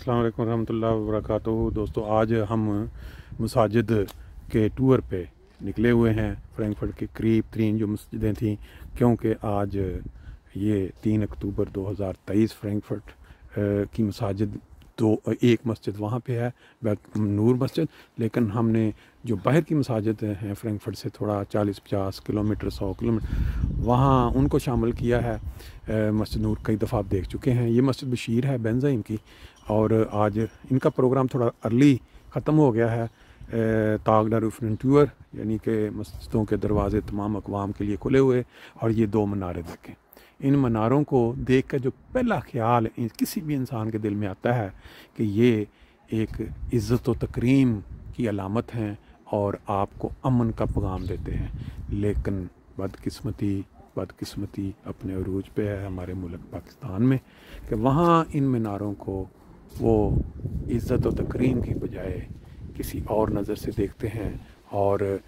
अस्सलाम वालेकुम रहमतुल्लाहि व बरकातुहू। दोस्तों, आज हम मसाजिद के टूर पे निकले हुए हैं। फ्रैंकफर्ट के करीब तरीन जो मस्जिदें थीं, क्योंकि आज ये 3 अक्टूबर 2023 फ्रैंकफर्ट की मसाजिद एक मस्जिद वहाँ पे है, नूर मस्जिद, लेकिन हमने जो बाहर की मसाजिद हैं फ्रैंकफर्ट से थोड़ा 40-50 किलोमीटर 100 किलोमीटर वहाँ उनको शामिल किया है। मस्जिद नूर कई दफ़ा आप देख चुके हैं। ये मस्जिद बशीर है बेंजाइम की, और आज इनका प्रोग्राम थोड़ा अर्ली ख़त्म हो गया है। तागडर उफरन टूर, यानी कि मस्जिदों के दरवाज़े तमाम अक़वाम के लिए खुले हुए, और ये 2 मीनारें देखें। इन मीनारों को देख कर जो पहला ख्याल किसी भी इंसान के दिल में आता है कि ये एक इज़्ज़त व तकरीम की अलामत हैं और आपको अमन का पैगाम देते हैं। लेकिन बदकिस्मती अपने अरूज पे है हमारे मुल्क पाकिस्तान में, कि वहाँ इन मीनारों को वो इज़्ज़त व तकरीम की बजाय किसी और नज़र से देखते हैं। और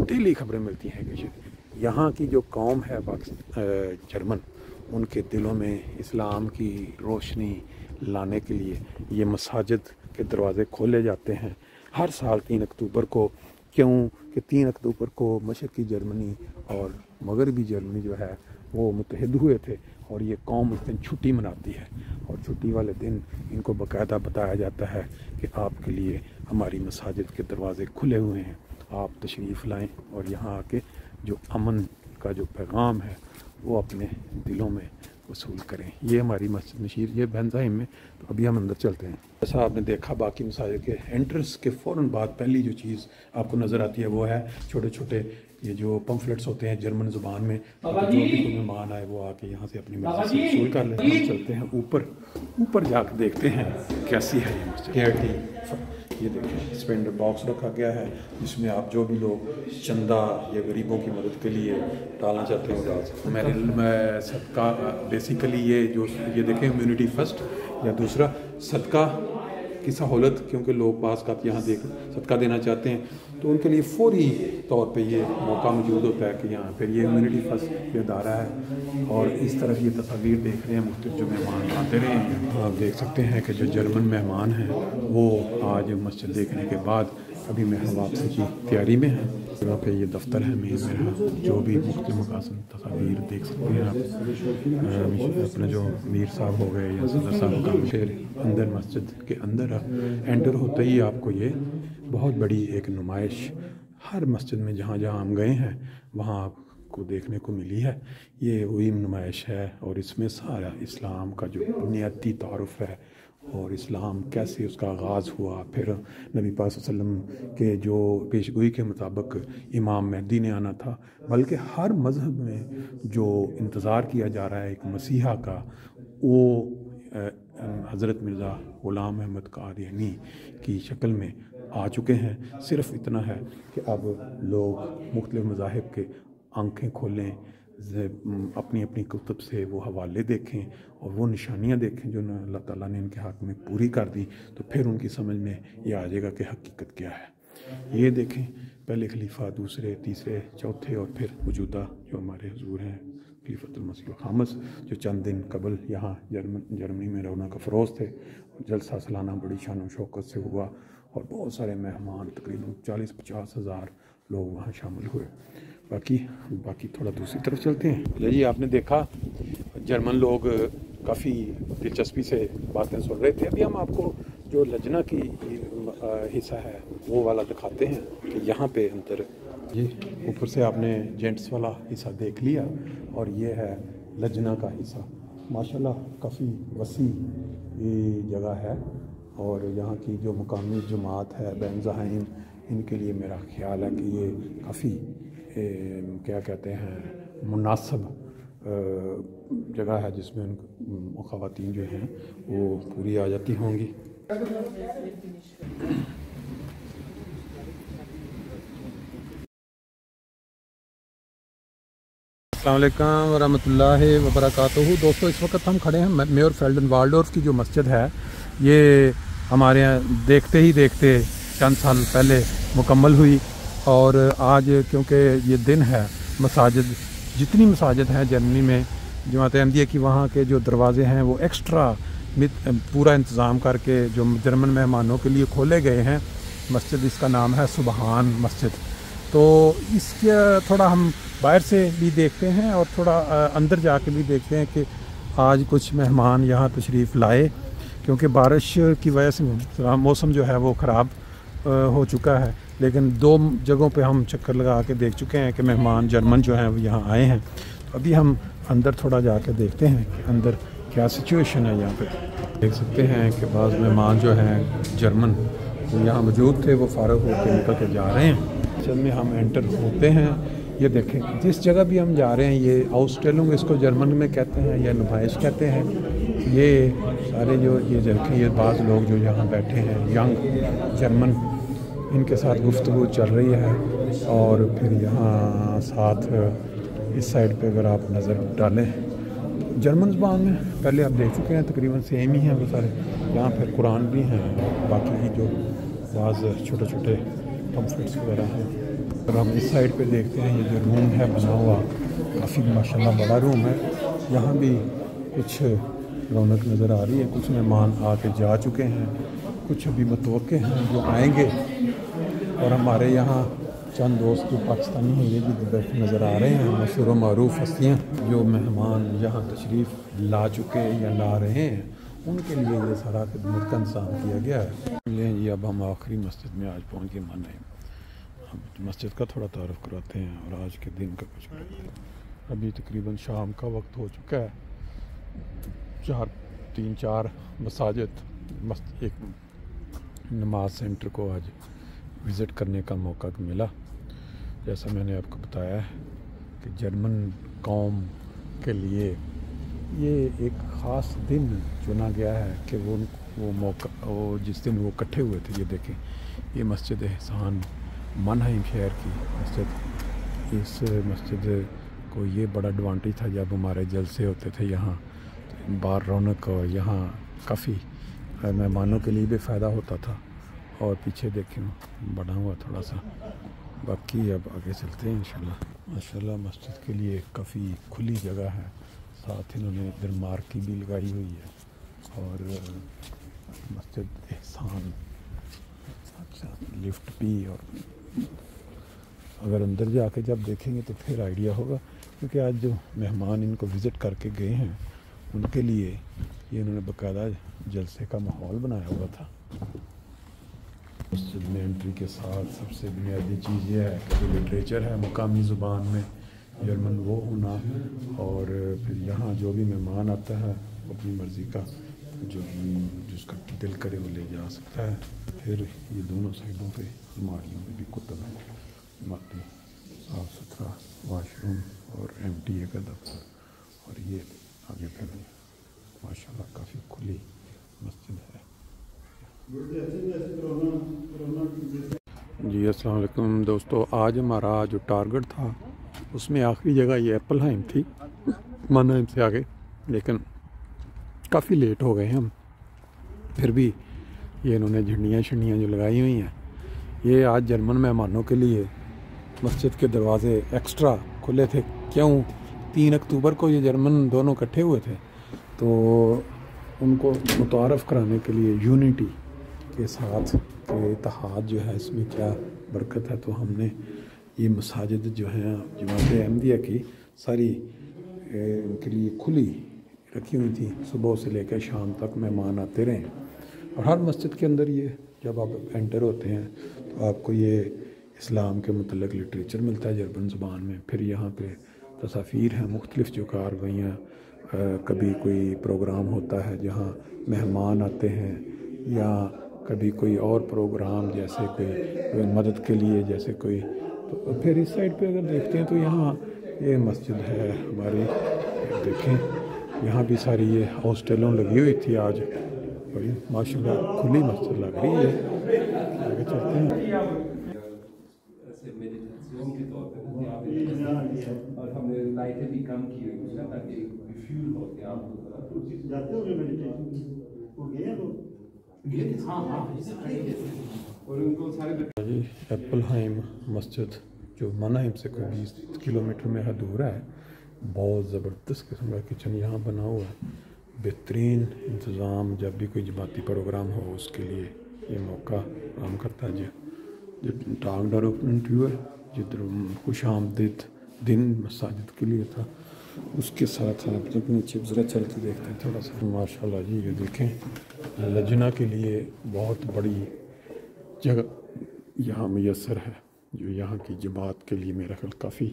डेली खबरें मिलती हैं कि यहाँ की जो कौम है जर्मन, उनके दिलों में इस्लाम की रोशनी लाने के लिए ये मसाजिद के दरवाज़े खोले जाते हैं हर साल 3 अक्टूबर को। क्यों कि 3 अक्टूबर को मशरक़ी जर्मनी और मगरबी जर्मनी जो है वो मुत्तहिद हुए थे, और ये कौम उस दिन छुट्टी मनाती है। और छुट्टी वाले दिन इनको बाकायदा बताया जाता है कि आपके लिए हमारी मसाजिद के दरवाज़े खुले हुए हैं, आप तशरीफ़ लाएँ और यहाँ आके जो अमन का जो पैगाम है वो अपने दिलों में वसूल करें। ये हमारी मस्जिद नशीर, ये बेंजाइम में। तो अभी हम अंदर चलते हैं। जैसा आपने देखा बाकी मसाजिद के एंट्रेंस के फ़ौरन बाद पहली जो चीज़ आपको नज़र आती है वो है छोटे छोटे ये जो पम्फलेट्स होते हैं जर्मन ज़ुबान में, जो भी कोई मेहमान आए वो आके यहाँ से अपनी मस्जिद से वसूल कर लेते हैं। हम चलते हैं ऊपर जाकर देखते हैं कैसी है ये मस्जिद। ये देखिए स्पेंडर बॉक्स रखा गया है, जिसमें आप जो भी लोग चंदा या गरीबों की मदद के लिए डालना चाहते हैं वो डाल सकते हैं। मैं सदका बेसिकली ये देखें इम्यूनिटी फर्स्ट, या दूसरा सदका की सहूलत, क्योंकि लोग पास का यहाँ देख सदका देना चाहते हैं तो उनके लिए फौरी तौर पे ये मौका मौजूद होता है कि यहाँ फिर ये इम्यूनिटी फर्स्ट ये अदारा है। और इस तरफ ये तस्वीर देख रहे हैं मुख्तलिफ जो मेहमान आते रहे हैं। आप देख सकते हैं कि जो जर्मन मेहमान हैं वो आज मस्जिद देखने के बाद अभी मेहर वापसी की तैयारी में है। जगह पे ये दफ्तर है मेरा, जो भी मुख्तलिफ मकासद तस्वीर देख सकते हैं आप। अपने जो मीर साहब हो गए या सदर साहब का, फिर अंदर मस्जिद के अंदर एंटर होते ही आपको ये बहुत बड़ी एक नुमाइश हर मस्जिद में जहाँ जहाँ हम गए हैं वहाँ आपको देखने को मिली है। ये वही नुमाइश है, और इसमें सारा इस्लाम का जो बुनियादी तारुफ है और इस्लाम कैसे उसका आगाज़ हुआ, फिर नबी पाक सल्लल्लाहु अलैहि वसल्लम के जो पेशगोई के मुताबिक इमाम मेहदी ने आना था, बल्कि हर मज़हब में जो इंतज़ार किया जा रहा है एक मसीहा का, वो हज़रत मिर्ज़ा ग़ुलाम अहमद क़ादियानी की शक्ल में आ चुके हैं। सिर्फ़ इतना है कि अब लोग मुख्तलिफ़ मज़ाहिब के आँखें खोलें, अपनी अपनी कुतुब से वो हवाले देखें और वो निशानियाँ देखें जो अल्लाह ताला ने इनके हक़ में पूरी कर दी, तो फिर उनकी समझ में ये आ जाएगा कि हकीकत क्या है। ये देखें पहले खलीफा, दूसरे, तीसरे, चौथे, और फिर मौजूदा जो हमारे हुजूर हैं खलीफतुल मसीह खामस, जो चंद दिन कबल यहाँ जर्मनी में रौनक अफरोज़ थे। जलसा सालाना बड़ी शान और शौकत से हुआ और बहुत सारे मेहमान, तकरीबन 40-50 हज़ार लोग वहाँ शामिल हुए। बाकी थोड़ा दूसरी तरफ चलते हैं। जी, आपने देखा जर्मन लोग काफ़ी दिलचस्पी से बातें सुन रहे थे। अभी हम आपको जो लजना की हिस्सा है वो वाला दिखाते हैं कि यहाँ पे अंदर जी ऊपर से आपने जेंट्स वाला हिस्सा देख लिया, और ये है लजना का हिस्सा। माशाल्लाह काफ़ी वसी जगह है, और यहाँ की जो मुकामी जमात है बेंजाइम, इनके लिए मेरा ख्याल है कि ये काफ़ी क्या कहते हैं मुनासिब जगह है, जिसमें ख़वातीन जो हैं वो पूरी आ जाती होंगी। अस्सलाम वालेकुम वरहमतुल्लाहि वबरकातुहू। दोस्तों, इस वक्त हम खड़े हैं मेयर फेल्डन वाल्डोर्फ की जो मस्जिद है, ये हमारे यहाँ देखते ही देखते चंद साल पहले मुकम्मल हुई। और आज क्योंकि ये दिन है, मसाजिद जितनी मसाजिद हैं जर्मनी में जमात अहमदिया की, वहाँ के जो दरवाज़े हैं वो एक्स्ट्रा पूरा इंतज़ाम करके जो जर्मन मेहमानों के लिए खोले गए हैं। मस्जिद, इसका नाम है सुबहान मस्जिद। तो इसके थोड़ा हम बाहर से भी देखते हैं और थोड़ा अंदर जाके भी देखते हैं कि आज कुछ मेहमान यहाँ तशरीफ़ लाए, क्योंकि बारिश की वजह से मौसम जो है वो ख़राब हो चुका है। लेकिन 2 जगहों पे हम चक्कर लगा के देख चुके हैं कि मेहमान जर्मन जो हैं वो यहाँ आए हैं। तो अभी हम अंदर थोड़ा जाके देखते हैं कि अंदर क्या सिचुएशन है। यहाँ पे देख सकते हैं कि बाज़ मेहमान जो हैं जर्मन वो यहाँ मौजूद थे, वो फ़ारग होकर निकल के जा रहे हैं। चल में हम एंटर होते हैं। ये देखें, जिस जगह भी हम जा रहे हैं ये आउटस्टेलिंग इसको जर्मन में कहते हैं या नुमाइश कहते हैं। ये सारे जो ये देखें, ये बाज़ लोग जो यहाँ बैठे हैं यंग जर्मन, इनके साथ गुफ्तगू चल रही है। और फिर यहाँ साथ इस साइड पे अगर आप नज़र डालें, जर्मन ज़बान में पहले आप देख चुके हैं, तकरीबन सेम ही हैं वो सारे। यहाँ फिर कुरान भी हैं, बाकी की जो बाज़ छोटे छोटे पम्फलेट्स वगैरह हैं। और हम इस साइड पे देखते हैं, ये जो रूम है बना हुआ, काफ़ी माशाल्लाह बड़ा रूम है। यहाँ भी कुछ रौनक नज़र आ रही है। कुछ मेहमान आके जा चुके हैं, कुछ अभी मतवक्के हैं जो आएंगे। और हमारे यहाँ चंद दोस्त जो पाकिस्तानी हैं ये भी बैठे नज़र आ रहे हैं, मशहूर मरूफ हस्तियाँ जो मेहमान यहाँ तशरीफ़ ला चुके या ला रहे हैं, उनके लिए ये सारा खिदमत का इंतज़ाम किया गया है। जी, अब हम आखिरी मस्जिद में आज पहुँच के मन है। अब मस्जिद का थोड़ा तारुफ कराते हैं और आज के दिन का कुछ। अभी तकरीबन शाम का वक्त हो चुका है। 3-4 मसाजिद एक नमाज सेंटर को आज विज़िट करने का मौका मिला। जैसा मैंने आपको बताया है कि जर्मन कौम के लिए ये एक ख़ास दिन चुना गया है कि वो मौका, वो जिस दिन वो इकट्ठे हुए थे। ये देखें, ये मस्जिद एहसान मनहाइम शहर की मस्जिद। इस मस्जिद को ये बड़ा एडवांटेज था, जब हमारे जलसे होते थे यहाँ तो बाहर रौनक, और यहाँ काफ़ी मेहमानों के लिए भी फ़ायदा होता था। और पीछे देखें बना हुआ थोड़ा सा। बाकी अब आगे चलते हैं इंशाल्लाह। माशाल्लाह मस्जिद के लिए काफ़ी खुली जगह है, साथ इन्होंने इधर मार्की भी लगाई हुई है। और मस्जिद एहसान लिफ्ट भी। और अगर अंदर जाके जब देखेंगे तो फिर आइडिया होगा, क्योंकि आज जो मेहमान इनको विज़िट करके गए हैं उनके लिए ये इन्होंने बाकायदा जलसे का माहौल बनाया हुआ था। मस्जिद में एंट्री के साथ सबसे बुनियादी चीज़ ये है कि जो लिटरेचर है मुकामी ज़ुबान में जर्मन वो होना। और फिर यहाँ जो भी मेहमान आता है अपनी मर्ज़ी का जो जिसका दिल करे वो ले जा सकता है। फिर ये दोनों साइडों पे अलमारियों में भी कुतुब है, बाकी साफ़ सुथरा वाशरूम और MTA का दफ्तर। और ये आगे फिर माशाल्लाह काफ़ी खुली मस्जिद है। जी अस्सलाम वालेकुम दोस्तों, आज हमारा जो टारगेट था उसमें आखिरी जगह ये एप्पलहाइम थी, मनहाइम से आगे, लेकिन काफ़ी लेट हो गए हम। फिर भी ये इन्होंने झंडियाँ शंडियाँ जो लगाई हुई हैं, ये आज जर्मन मेहमानों के लिए मस्जिद के दरवाज़े एक्स्ट्रा खुले थे। क्यों? 3 अक्टूबर को ये जर्मन दोनों इकट्ठे हुए थे, तो उनको मुतारफ़ कराने के लिए यूनिटी के साथ के इत्तेहाद जो है इसमें क्या बरकत है, तो हमने ये मसाजिद जो हैं जमात अहमदिया की सारी उनके लिए खुली रखी हुई थी। सुबह से लेकर शाम तक मेहमान आते रहे। और हर मस्जिद के अंदर ये जब आप एंटर होते हैं तो आपको ये इस्लाम के मुतल्लिक़ लिटरेचर मिलता है जर्मन ज़ुबान में। फिर यहाँ पे तस्वीर हैं मुख्तलिफ़ जो कारवाइयाँ, कभी कोई प्रोग्राम होता है जहाँ मेहमान आते हैं, या कभी कोई और प्रोग्राम जैसे कोई मदद के लिए जैसे कोई। तो फिर इस साइड पे अगर देखते हैं तो यहाँ ये मस्जिद है हमारी, देखें यहाँ भी सारी ये हॉस्टलों लगी हुई थी। आज बड़ी माशाल्लाह खुली मस्जिद लग रही है। आगे चलते हैं। और हमने लाइटें भी कम की हुई है ताकि फ्यूल हो गया जाते हो वो गया तो और उनको सारे जी एप्पलहाइम मस्जिद जो मनहाइम से कोई 20 किलोमीटर में है दूर है। बहुत ज़बरदस्त किस्म का किचन यहाँ बना हुआ है। بہترین انتظام جب بھی کوئی جماعتی پروگرام ہو اس کے لیے یہ موقع فراہم کرتا ہے. جب ڈاک ڈیولپمنٹ ہوا جدھر خوش آمدید دن مساجد کے لیے تھا اس کے ساتھ آپ جب نیچے ذرا چل کے دیکھتے ہیں تھوڑا سا. ماشاء اللہ جی یہ دیکھیں لجنا کے لیے بہت بڑی جگہ یہاں میسر ہے جو یہاں کی جماعت کے لیے میرا خیال کافی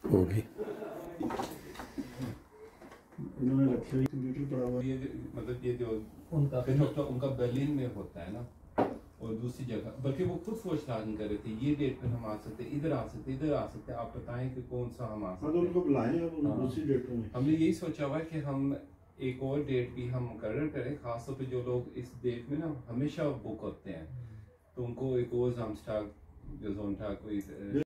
ہوگی. انہوں نے رکھے ہوئی کمپیوٹر پڑا ہوا یہ مطلب یہ جو ان کا برلن میں ہوتا ہے نا اور دوسری جگہ بلکہ وہ خود فوشلان کر رہے تھے یہ ڈیٹ پہ ہم آ سکتے ادھر آ سکتے آپ بتائیں کہ کون سا ہم آ سکتے. ان کو بلائیں دوسری ڈیٹوں میں. ہم نے یہی سوچا ہوا ہے کہ ہم ایک اور ڈیٹ بھی ہم مقرر کریں خاص طور پہ جو لوگ اس ڈیٹ میں نا ہمیشہ بک ہوتے ہیں تو ان کو ایک اور زامسٹاگ یا زونٹا کوئی